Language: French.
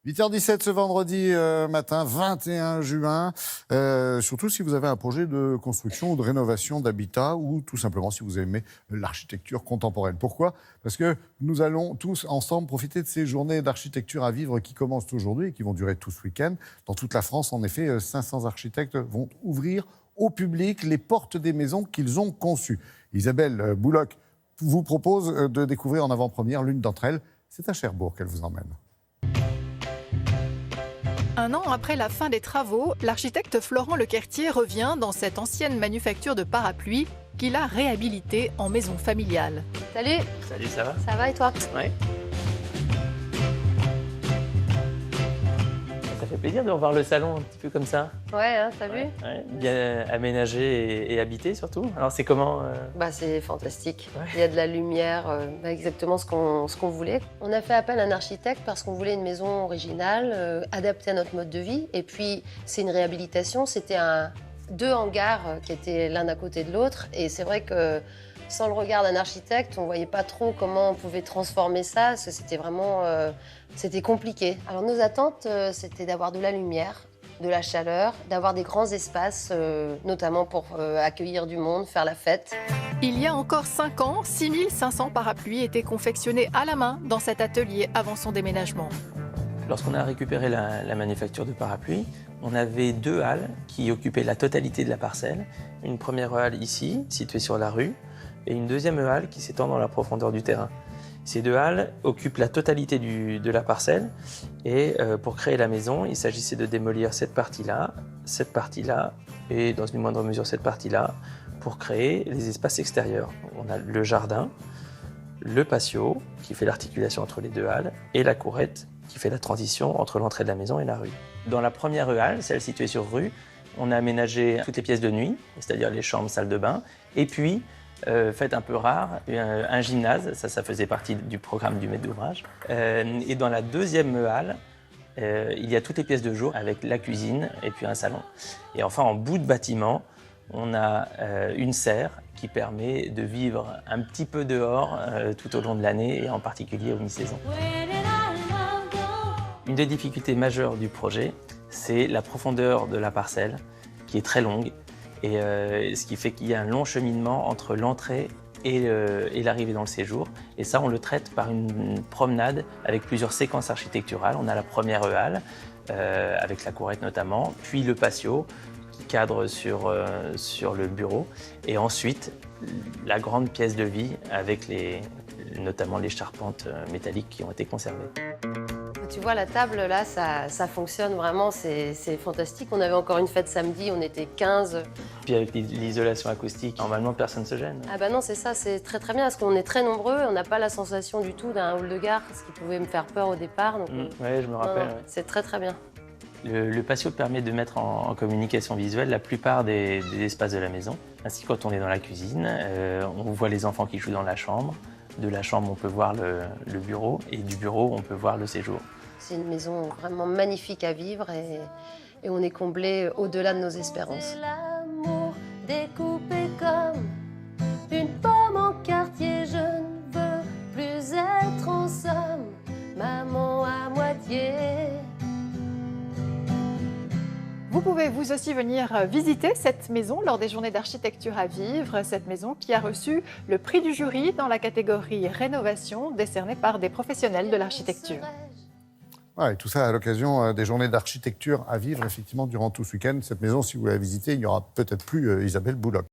8h17 ce vendredi matin, 21 juin. Surtout si vous avez un projet de construction ou de rénovation d'habitat ou tout simplement si vous aimez l'architecture contemporaine. Pourquoi ? Parce que nous allons tous ensemble profiter de ces journées d'architecture à vivre qui commencent aujourd'hui et qui vont durer tout ce week-end. Dans toute la France, en effet, 500 architectes vont ouvrir au public les portes des maisons qu'ils ont conçues. Isabelle Bouloc vous propose de découvrir en avant-première l'une d'entre elles. C'est à Cherbourg qu'elle vous emmène. Un an après la fin des travaux, l'architecte Florent Lequertier revient dans cette ancienne manufacture de parapluies qu'il a réhabilitée en maison familiale. Salut. Salut, ça va? Ça va et toi? Ouais. Ça fait plaisir de revoir le salon un petit peu comme ça. Ouais, hein, t'as vu? Ouais, bien aménagé et habité surtout. Alors c'est comment Bah, c'est fantastique. Ouais. Il y a de la lumière, exactement ce qu'on voulait. On a fait appel à un architecte parce qu'on voulait une maison originale, adaptée à notre mode de vie. Et puis, c'est une réhabilitation. C'était deux hangars qui étaient l'un à côté de l'autre. Et c'est vrai que sans le regard d'un architecte, on ne voyait pas trop comment on pouvait transformer ça, parce que c'était vraiment c'était compliqué. Alors nos attentes, c'était d'avoir de la lumière, de la chaleur, d'avoir des grands espaces, notamment pour accueillir du monde, faire la fête. Il y a encore 5 ans, 6500 parapluies étaient confectionnés à la main dans cet atelier avant son déménagement. Lorsqu'on a récupéré la manufacture de parapluies, on avait 2 halles qui occupaient la totalité de la parcelle. Une première halle ici, située sur la rue, et une deuxième halle qui s'étend dans la profondeur du terrain. Ces 2 halles occupent la totalité de la parcelle et pour créer la maison, il s'agissait de démolir cette partie-là et dans une moindre mesure cette partie-là pour créer les espaces extérieurs. On a le jardin, le patio qui fait l'articulation entre les 2 halles et la courette qui fait la transition entre l'entrée de la maison et la rue. Dans la première halle, celle située sur rue, on a aménagé toutes les pièces de nuit, c'est-à-dire les chambres, salles de bain, et puis fait un peu rare, un gymnase, ça faisait partie du programme du maître d'ouvrage. Et dans la deuxième halle, il y a toutes les pièces de jour avec la cuisine et puis un salon. Et enfin, en bout de bâtiment, on a une serre qui permet de vivre un petit peu dehors tout au long de l'année et en particulier au mi-saison. Une des difficultés majeures du projet, c'est la profondeur de la parcelle qui est très longue. Et ce qui fait qu'il y a un long cheminement entre l'entrée et l'arrivée dans le séjour. Et ça, on le traite par une promenade avec plusieurs séquences architecturales. On a la première halle, avec la courette notamment, puis le patio qui cadre sur le bureau. Et ensuite, la grande pièce de vie avec notamment les charpentes métalliques qui ont été conservées. Tu vois, la table, là, ça fonctionne vraiment, c'est fantastique. On avait encore une fête samedi, on était 15. Puis avec l'isolation acoustique, normalement, personne ne se gêne. Ah bah non, c'est ça, c'est très très bien, parce qu'on est très nombreux, on n'a pas la sensation du tout d'un hall de gare, ce qui pouvait me faire peur au départ. Donc, Ouais, je me rappelle. non, Ouais. c'est très très bien. Le patio permet de mettre en communication visuelle la plupart des espaces de la maison. Ainsi, quand on est dans la cuisine, on voit les enfants qui jouent dans la chambre. De la chambre, on peut voir le bureau, et du bureau, on peut voir le séjour. C'est une maison vraiment magnifique à vivre et on est comblé au-delà de nos espérances. C'est l'amour découpé comme une pomme en quartier. Je ne veux plus être en somme maman à moitié. Vous pouvez vous aussi venir visiter cette maison lors des journées d'architecture à vivre, cette maison qui a reçu le prix du jury dans la catégorie rénovation décernée par des professionnels de l'architecture. Ouais, et tout ça à l'occasion des journées d'architecture à vivre, effectivement, durant tout ce week-end. Cette maison, si vous la visitez, il n'y aura peut-être plus Isabelle Bouloc.